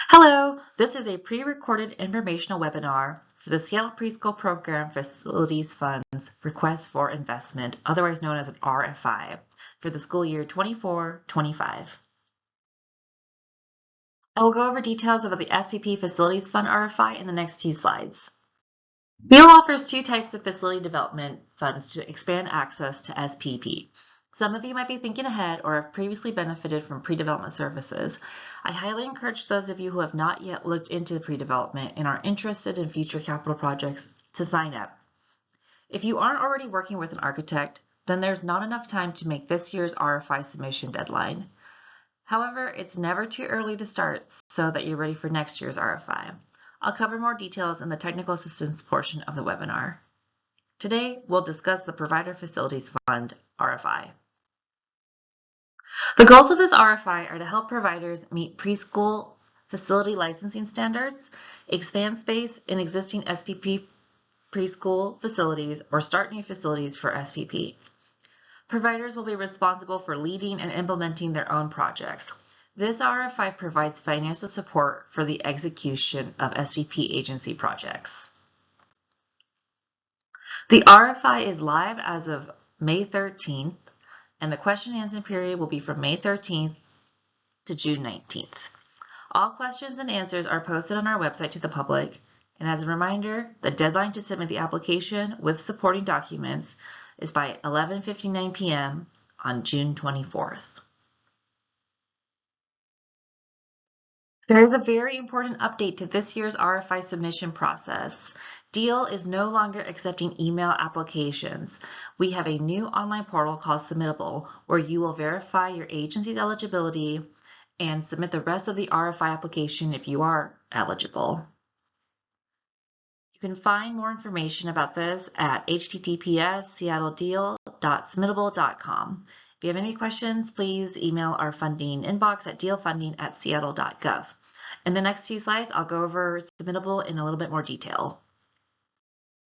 Hello, this is a pre-recorded informational webinar for the Seattle Preschool Program Facilities Fund's Request for Investment, otherwise known as an RFI, for the school year 24-25. I will go over details about the SPP Facilities Fund RFI in the next few slides. BEAL offers two types of facility development funds to expand access to SPP. Some of you might be thinking ahead or have previously benefited from pre-development services. I highly encourage those of you who have not yet looked into pre-development and are interested in future capital projects to sign up. If you aren't already working with an architect, then there's not enough time to make this year's RFI submission deadline. However, it's never too early to start so that you're ready for next year's RFI. I'll cover more details in the technical assistance portion of the webinar. Today, we'll discuss the Provider Facilities Fund RFI. The goals of this RFI are to help providers meet preschool facility licensing standards, expand space in existing SPP preschool facilities, or start new facilities for SPP. Providers will be responsible for leading and implementing their own projects. This RFI provides financial support for the execution of SPP agency projects. The RFI is live as of May 13th, and the question and answer period will be from May 13th to June 19th. All questions and answers are posted on our website to the public, and as a reminder, the deadline to submit the application with supporting documents is by 11:59 p.m. on June 24th. There is a very important update to this year's RFI submission process. DEAL is no longer accepting email applications. We have a new online portal called Submittable, where you will verify your agency's eligibility and submit the rest of the RFI application if you are eligible. You can find more information about this at https://seattledeal.submittable.com. If you have any questions, please email our funding inbox at dealfunding@seattle.gov. In the next few slides, I'll go over Submittable in a little bit more detail.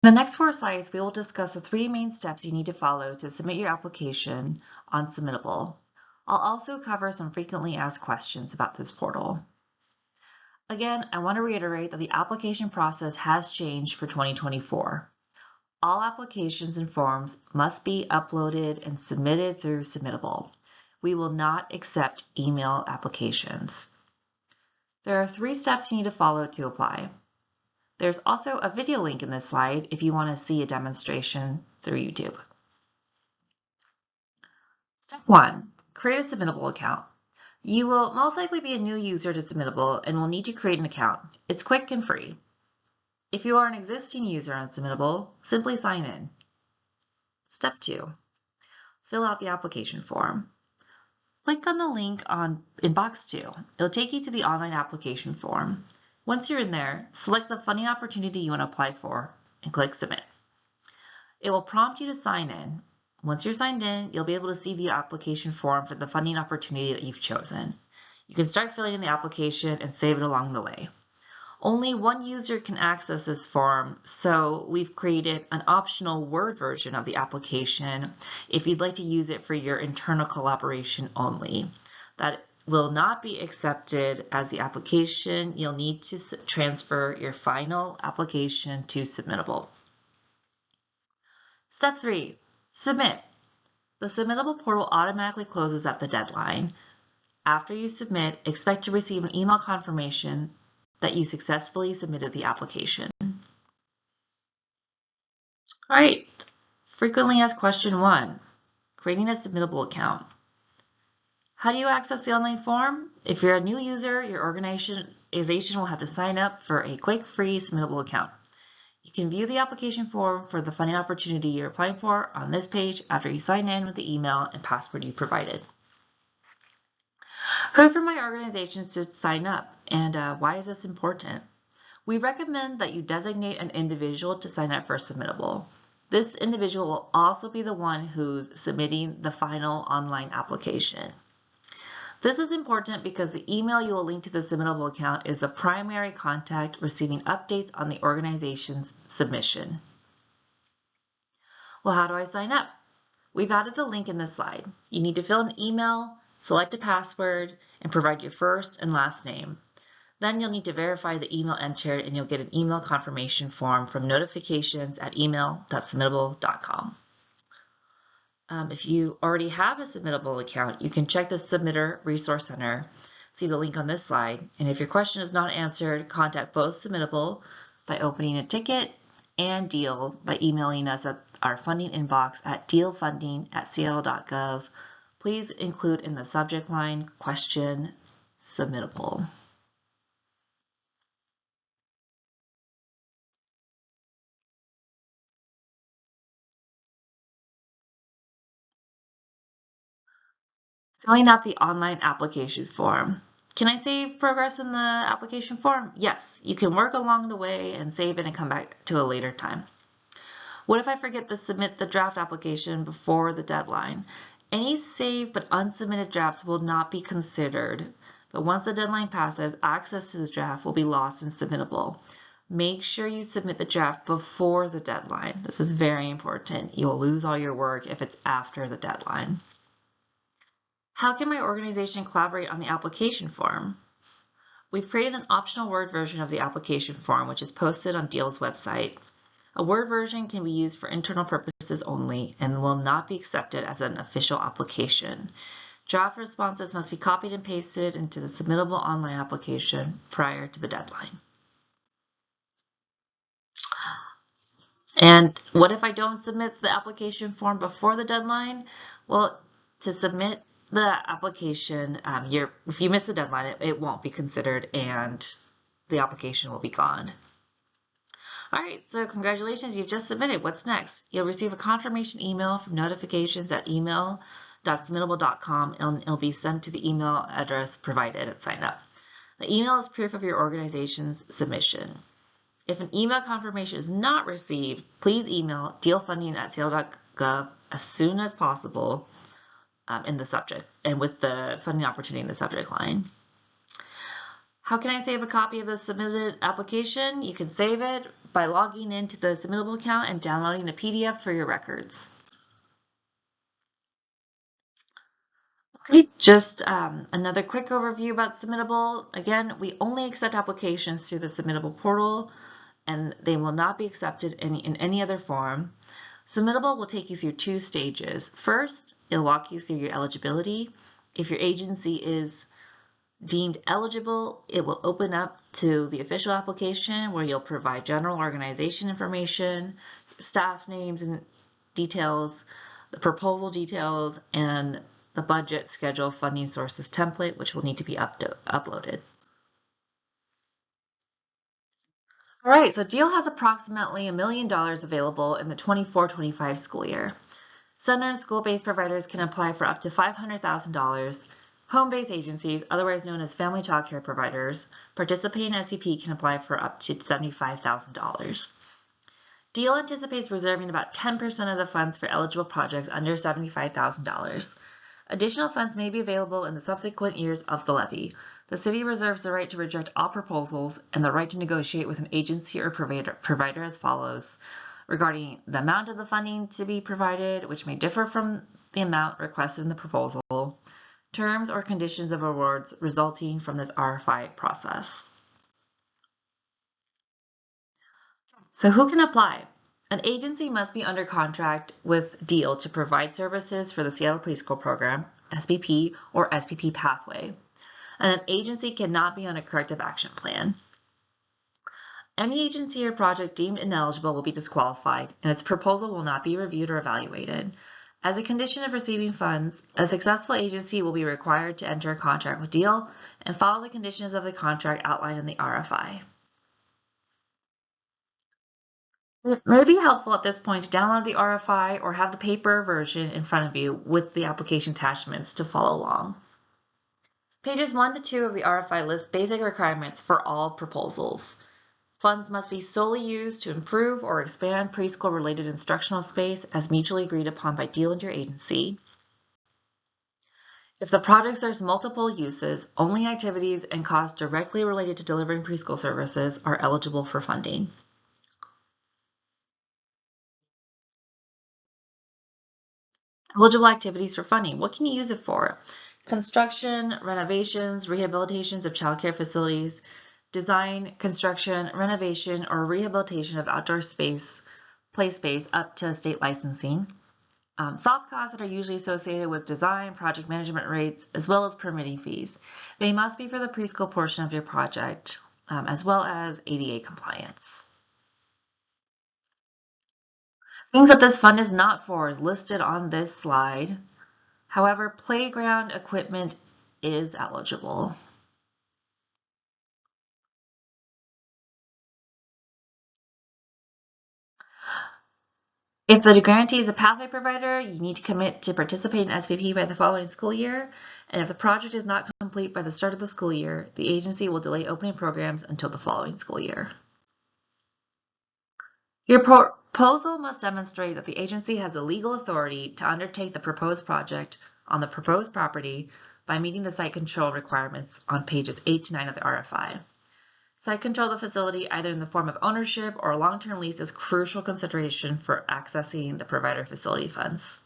In the next 4 slides, we will discuss the 3 main steps you need to follow to submit your application on Submittable. I'll also cover some frequently asked questions about this portal. Again, I want to reiterate that the application process has changed for 2024. All applications and forms must be uploaded and submitted through Submittable. We will not accept email applications. There are 3 steps you need to follow to apply. There's also a video link in this slide if you want to see a demonstration through YouTube. Step 1, create a Submittable account. You will most likely be a new user to Submittable and will need to create an account. It's quick and free. If you are an existing user on Submittable, simply sign in. Step 2, fill out the application form. Click on the link in box 2. It'll take you to the online application form. Once you're in there, select the funding opportunity you want to apply for and click Submit. It will prompt you to sign in. Once you're signed in, you'll be able to see the application form for the funding opportunity that you've chosen. You can start filling in the application and save it along the way. Only one user can access this form, so we've created an optional Word version of the application if you'd like to use it for your internal collaboration only. That will not be accepted as the application. You'll need to transfer your final application to Submittable. Step 3, submit. The Submittable portal automatically closes at the deadline. After you submit, expect to receive an email confirmation that you successfully submitted the application. All right, frequently asked question 1, creating a Submittable account. How do you access the online form? If you're a new user, your organization will have to sign up for a quick, free Submittable account. You can view the application form for the funding opportunity you're applying for on this page after you sign in with the email and password you provided. Who from my organization should sign up, and why is this important? We recommend that you designate an individual to sign up for Submittable. This individual will also be the one who's submitting the final online application. This is important because the email you will link to the Submittable account is the primary contact receiving updates on the organization's submission. Well, how do I sign up? We've added the link in this slide. You need to fill an email, select a password, and provide your first and last name. Then you'll need to verify the email entered and you'll get an email confirmation form from notifications@email.submittable.com. If you already have a Submittable account, you can check the Submitter Resource Center. See the link on this slide. And if your question is not answered, contact both Submittable by opening a ticket and Deal by emailing us at our funding inbox at dealfunding@seattle.gov. Please include in the subject line question Submittable. Filling out the online application form. Can I save progress in the application form? Yes, you can work along the way and save it and come back to a later time. What if I forget to submit the draft application before the deadline? Any saved but unsubmitted drafts will not be considered, but once the deadline passes, access to the draft will be lost and submittable. Make sure you submit the draft before the deadline. This is very important. You'll lose all your work if it's after the deadline. How can my organization collaborate on the application form? We've created an optional Word version of the application form, which is posted on Deal's website. A Word version can be used for internal purposes only and will not be accepted as an official application. Draft responses must be copied and pasted into the Submittable online application prior to the deadline. And what if I don't submit the application form before the deadline? Well, to submit the application, if you miss the deadline, it won't be considered and the application will be gone. All right, so congratulations, you've just submitted. What's next? You'll receive a confirmation email from notifications@email.submittable.com and it'll be sent to the email address provided at sign up. The email is proof of your organization's submission. If an email confirmation is not received, please email dealfunding@seattle.gov as soon as possible in the subject and with the funding opportunity in the subject line. How can I save a copy of the submitted application? You can save it by logging into the Submittable account and downloading the PDF for your records. Okay, just another quick overview about Submittable. Again, we only accept applications through the Submittable portal and they will not be accepted in any other form. Submittable will take you through 2 stages. First, it'll walk you through your eligibility. If your agency is deemed eligible, it will open up to the official application where you'll provide general organization information, staff names and details, the proposal details, and the budget, schedule, funding sources template, which will need to be uploaded. All right, so Deal has approximately $1 million available in the 24-25 school year. Center and school-based providers can apply for up to $500,000. Home-based agencies, otherwise known as family child care providers, participating in SUP can apply for up to $75,000. Deal anticipates reserving about 10% of the funds for eligible projects under $75,000. Additional funds may be available in the subsequent years of the levy. The city reserves the right to reject all proposals and the right to negotiate with an agency or provider as follows. Regarding the amount of the funding to be provided, which may differ from the amount requested in the proposal, terms or conditions of awards resulting from this RFI process. So who can apply? An agency must be under contract with Deal to provide services for the Seattle Preschool Program, SPP, or SPP Pathway. And an agency cannot be on a corrective action plan. Any agency or project deemed ineligible will be disqualified, and its proposal will not be reviewed or evaluated. As a condition of receiving funds, a successful agency will be required to enter a contract with Deal and follow the conditions of the contract outlined in the RFI. It may be helpful at this point to download the RFI or have the paper version in front of you with the application attachments to follow along. Pages 1 to 2 of the RFI list basic requirements for all proposals. Funds must be solely used to improve or expand preschool-related instructional space as mutually agreed upon by Deal and your agency. If the project serves multiple uses, only activities and costs directly related to delivering preschool services are eligible for funding. Eligible activities for funding. What can you use it for? Construction, renovations, rehabilitations of childcare facilities, design, construction, renovation, or rehabilitation of outdoor space, play space up to state licensing. Soft costs that are usually associated with design, project management rates, as well as permitting fees. They must be for the preschool portion of your project, as well as ADA compliance. Things that this fund is not for is listed on this slide. However, playground equipment is eligible. If the grantee is a pathway provider, you need to commit to participate in SPP by the following school year. And if the project is not complete by the start of the school year, the agency will delay opening programs until the following school year. Your proposal must demonstrate that the agency has the legal authority to undertake the proposed project on the proposed property by meeting the site control requirements on pages 8 to 9 of the RFI. Site control of the facility, either in the form of ownership or a long-term lease, is crucial consideration for accessing the provider facility funds.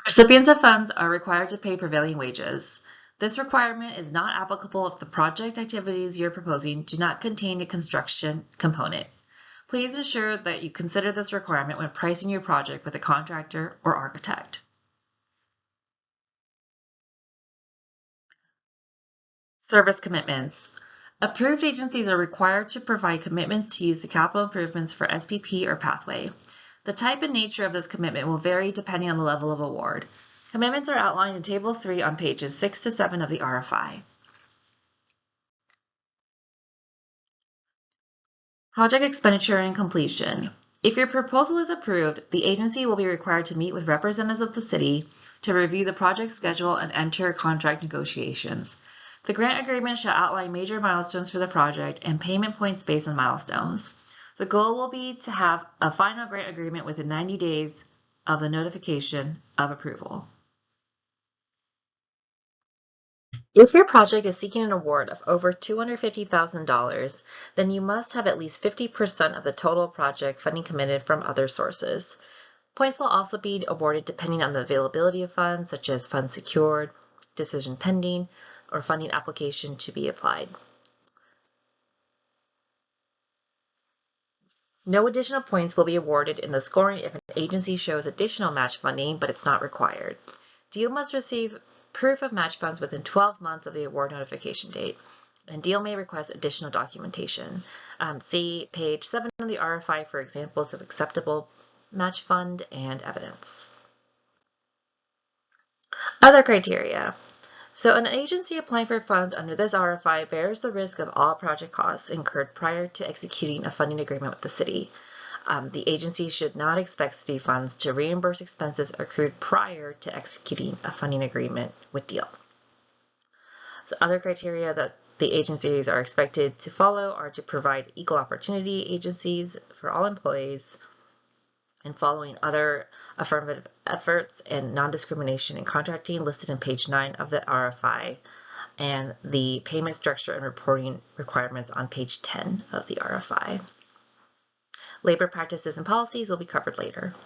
Recipients of funds are required to pay prevailing wages. This requirement is not applicable if the project activities you're proposing do not contain a construction component. Please ensure that you consider this requirement when pricing your project with a contractor or architect. Service commitments. Approved agencies are required to provide commitments to use the capital improvements for SPP or pathway. The type and nature of this commitment will vary depending on the level of award. Commitments are outlined in Table 3 on pages 6 to 7 of the RFI. Project expenditure and completion. If your proposal is approved, the agency will be required to meet with representatives of the city to review the project schedule and enter contract negotiations. The grant agreement shall outline major milestones for the project and payment points based on milestones. The goal will be to have a final grant agreement within 90 days of the notification of approval. If your project is seeking an award of over $250,000, then you must have at least 50% of the total project funding committed from other sources. Points will also be awarded depending on the availability of funds, such as funds secured, decision pending, or funding application to be applied. No additional points will be awarded in the scoring if an agency shows additional match funding, but it's not required. Deal must receive proof of match funds within 12 months of the award notification date, and deal may request additional documentation. See page 7 of the RFI for examples of acceptable match fund and evidence. Other criteria. So an agency applying for funds under this RFI bears the risk of all project costs incurred prior to executing a funding agreement with the city. The agency should not expect city funds to reimburse expenses accrued prior to executing a funding agreement with DEAL. So other criteria that the agencies are expected to follow are to provide equal opportunity agencies for all employees, and following other affirmative efforts and non-discrimination in contracting listed in page 9 of the RFI, and the payment structure and reporting requirements on page 10 of the RFI. Labor practices and policies will be covered later.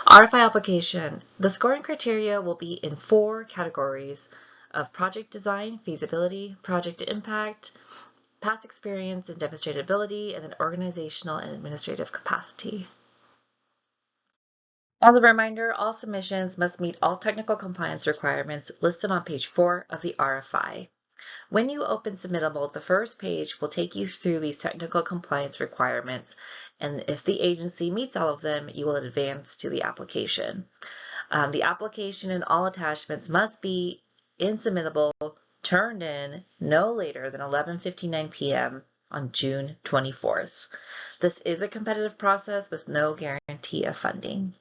RFI application. The scoring criteria will be in 4 categories of project design, feasibility, project impact, past experience and demonstrated ability, and then organizational and administrative capacity. As a reminder, all submissions must meet all technical compliance requirements listed on page 4 of the RFI. When you open Submittable, the first page will take you through these technical compliance requirements, and if the agency meets all of them, you will advance to the application. The application and all attachments must be in Submittable, turned in no later than 11:59 p.m. on June 24th. This is a competitive process with no guarantee of funding.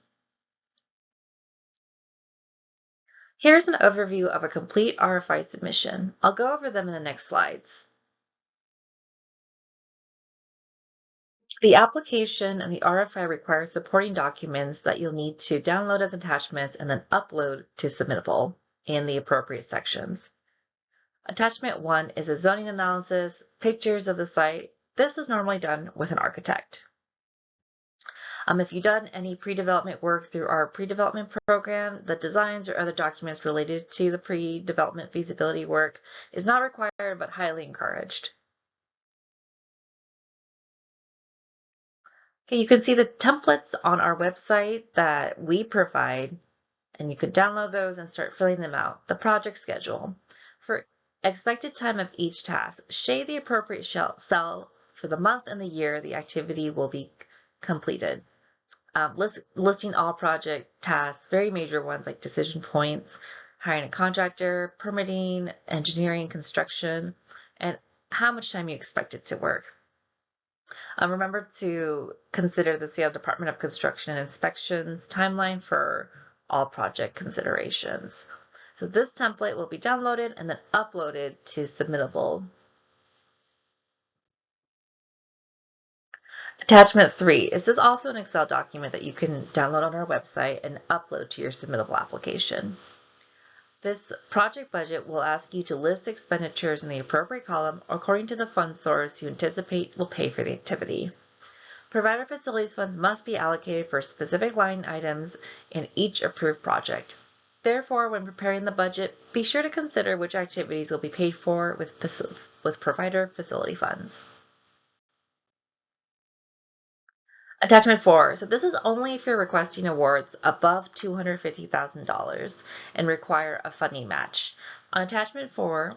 Here's an overview of a complete RFI submission. I'll go over them in the next slides. The application and the RFI require supporting documents that you'll need to download as attachments and then upload to Submittable in the appropriate sections. Attachment 1 is a zoning analysis, pictures of the site. This is normally done with an architect. If you've done any pre-development work through our pre-development program, the designs or other documents related to the pre-development feasibility work is not required but highly encouraged. Okay, you can see the templates on our website that we provide, and you can download those and start filling them out. The project schedule. For expected time of each task, shade the appropriate cell for the month and the year the activity will be completed. Listing all project tasks, very major ones like decision points, hiring a contractor, permitting, engineering, construction, and how much time you expect it to work. Remember to consider the Seattle Department of Construction and Inspections timeline for all project considerations. So this template will be downloaded and then uploaded to Submittable. Attachment 3. This is also an Excel document that you can download on our website and upload to your Submittable application. This project budget will ask you to list expenditures in the appropriate column according to the fund source you anticipate will pay for the activity. Provider facilities funds must be allocated for specific line items in each approved project. Therefore, when preparing the budget, be sure to consider which activities will be paid for with provider facility funds. Attachment 4. So this is only if you're requesting awards above $250,000 and require a funding match. On Attachment 4,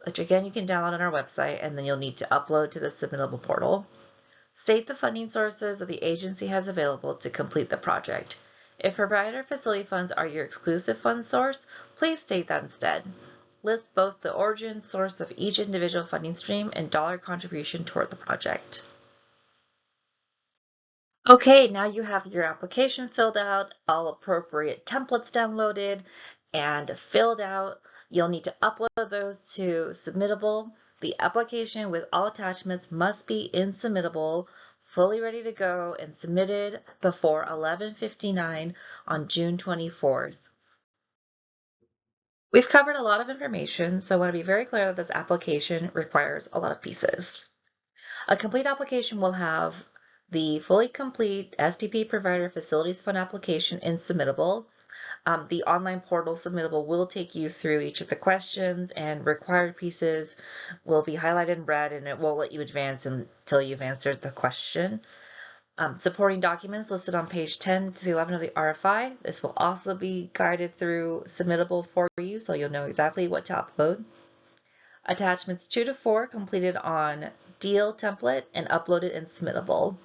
which again you can download on our website and then you'll need to upload to the Submittable portal, state the funding sources that the agency has available to complete the project. If provider facility funds are your exclusive fund source, please state that instead. List both the origin source of each individual funding stream and dollar contribution toward the project. Okay, now you have your application filled out, all appropriate templates downloaded and filled out. You'll need to upload those to Submittable. The application with all attachments must be in Submittable, fully ready to go and submitted before 11:59 on June 24th. We've covered a lot of information, so I want to be very clear that this application requires a lot of pieces. A complete application will have the fully complete SPP Provider Facilities Fund application in Submittable. The online portal Submittable will take you through each of the questions, and required pieces will be highlighted in red, and it won't let you advance until you've answered the question. Supporting documents listed on page 10 to 11 of the RFI. This will also be guided through Submittable for you, so you'll know exactly what to upload. Attachments 2 to 4 completed on Deal template and uploaded in Submittable.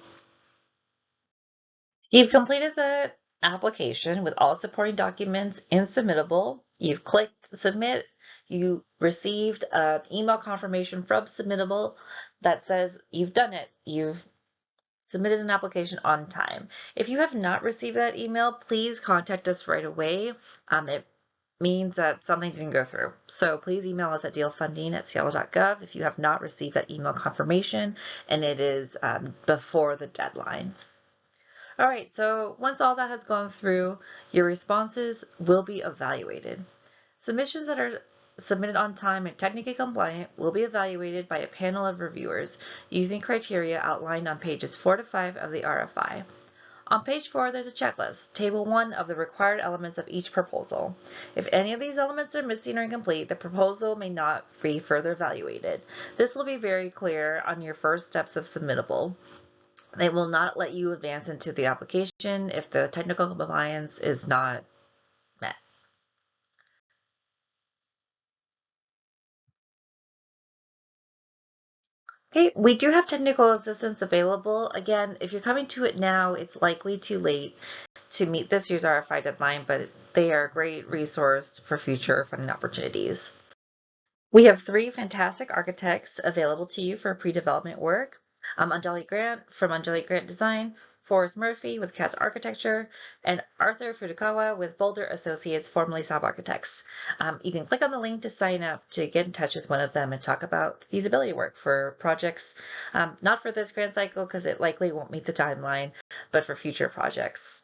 You've completed the application with all supporting documents in Submittable. You've clicked Submit. You received an email confirmation from Submittable that says you've done it. You've submitted an application on time. If you have not received that email, please contact us right away. It means that something didn't go through. So please email us at dealfunding@seattle.gov if you have not received that email confirmation and it is before the deadline. All right, so once all that has gone through, your responses will be evaluated. Submissions that are submitted on time and technically compliant will be evaluated by a panel of reviewers using criteria outlined on pages 4 to 5 of the RFI. On page 4, there's a checklist, table 1 of the required elements of each proposal. If any of these elements are missing or incomplete, the proposal may not be further evaluated. This will be very clear on your first steps of Submittable. They will not let you advance into the application if the technical compliance is not met. Okay, we do have technical assistance available. Again, if you're coming to it now, it's likely too late to meet this year's RFI deadline, but they are a great resource for future funding opportunities. We have 3 fantastic architects available to you for pre-development work. Anjali Grant from Anjali Grant Design, Forrest Murphy with CAS Architecture, and Arthur Furukawa with Boulder Associates, formerly Saab Architects. You can click on the link to sign up to get in touch with one of them and talk about feasibility work for projects, not for this grant cycle because it likely won't meet the timeline, but for future projects.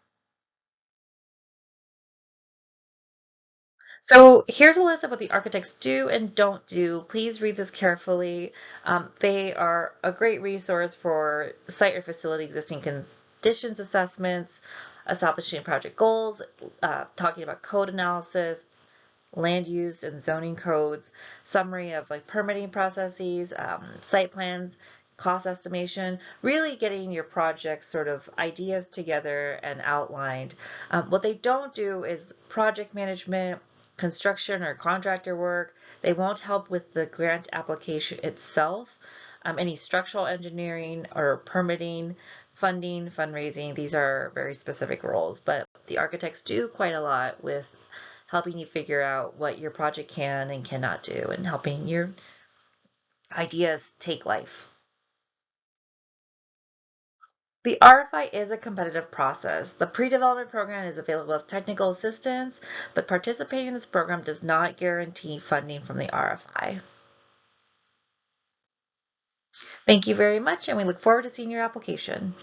So here's a list of what the architects do and don't do. Please read this carefully. They are a great resource for site or facility existing conditions assessments, establishing project goals, talking about code analysis, land use and zoning codes, summary of like permitting processes, site plans, cost estimation, really getting your project sort of ideas together and outlined. What they don't do is project management, construction or contractor work. They won't help with the grant application itself. Any structural engineering or permitting, funding, fundraising, these are very specific roles, but the architects do quite a lot with helping you figure out what your project can and cannot do and helping your ideas take life. The RFI is a competitive process. The pre-development program is available as technical assistance, but participating in this program does not guarantee funding from the RFI. Thank you very much, and we look forward to seeing your application.